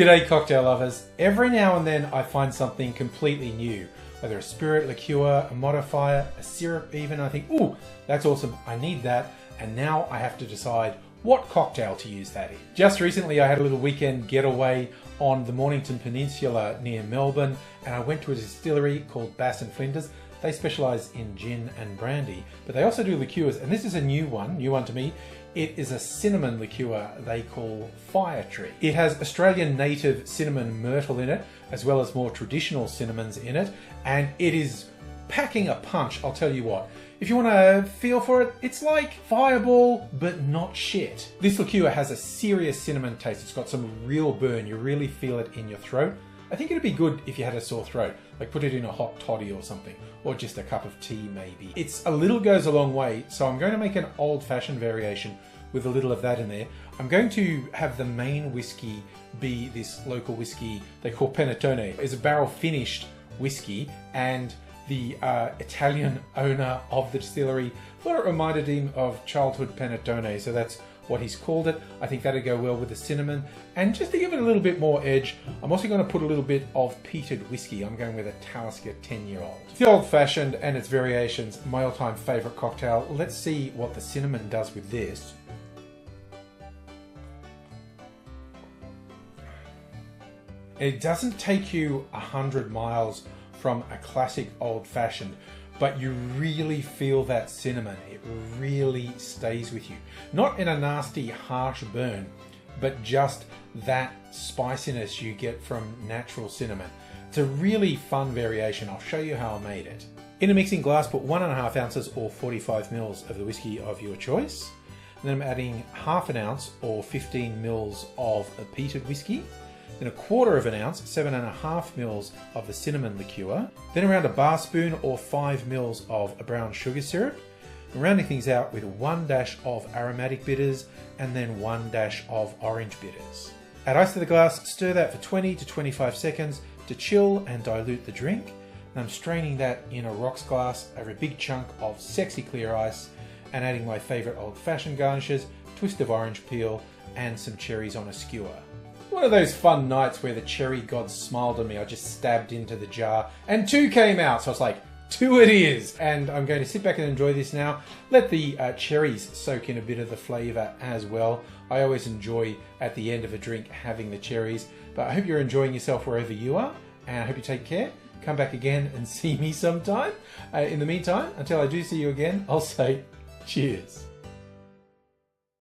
G'day cocktail lovers. Every now and then I find something completely new, whether a spirit, liqueur, a modifier, a syrup even. I think, ooh, that's awesome, I need that. And now I have to decide what cocktail to use that in. Just recently I had a little weekend getaway on the Mornington Peninsula near Melbourne, and I went to a distillery called Bass and Flinders. They specialise in gin and brandy, but they also do liqueurs, and this is a new one to me. It is a cinnamon liqueur they call Fire Tree. It has Australian native cinnamon myrtle in it, as well as more traditional cinnamons in it, and it is packing a punch, I'll tell you what. If you want to feel for it, it's like Fireball, but not shit. This liqueur has a serious cinnamon taste. It's got some real burn. You really feel it in your throat. I think it'd be good if you had a sore throat, like put it in a hot toddy or something, or just a cup of tea maybe. It's a little goes a long way, so I'm going to make an old-fashioned variation with a little of that in there. I'm going to have the main whiskey be this local whiskey they call Panettone. It's a barrel finished whiskey, and the Italian owner of the distillery thought it reminded him of childhood panettone, so that's what he's called it. I think that'd go well with the cinnamon. And just to give it a little bit more edge, I'm also going to put a little bit of peated whiskey. I'm going with a Talisker 10-year-old. It's the old-fashioned and its variations, my all-time favourite cocktail. Let's see what the cinnamon does with this. It doesn't take you 100 miles from a classic old-fashioned, but you really feel that cinnamon. It really stays with you. Not in a nasty, harsh burn, but just that spiciness you get from natural cinnamon. It's a really fun variation. I'll show you how I made it. In a mixing glass, put 1.5 ounces or 45 mils of the whiskey of your choice. And then I'm adding half an ounce or 15 mils of a peated whiskey. Then 1/4 ounce, 7.5 mils of the cinnamon liqueur, then around a bar spoon or 5 mils of a brown sugar syrup, and rounding things out with 1 dash of aromatic bitters and then 1 dash of orange bitters. Add ice to the glass, stir that for 20 to 25 seconds to chill and dilute the drink. And I'm straining that in a rocks glass over a big chunk of sexy clear ice and adding my favourite old-fashioned garnishes, twist of orange peel and some cherries on a skewer. One of those fun nights where the cherry gods smiled on me. I just stabbed into the jar and 2 came out. So I was like, 2 it is. And I'm going to sit back and enjoy this now. Let the cherries soak in a bit of the flavour as well. I always enjoy at the end of a drink having the cherries. But I hope you're enjoying yourself wherever you are. And I hope you take care. Come back again and see me sometime. In the meantime, until I do see you again, I'll say cheers.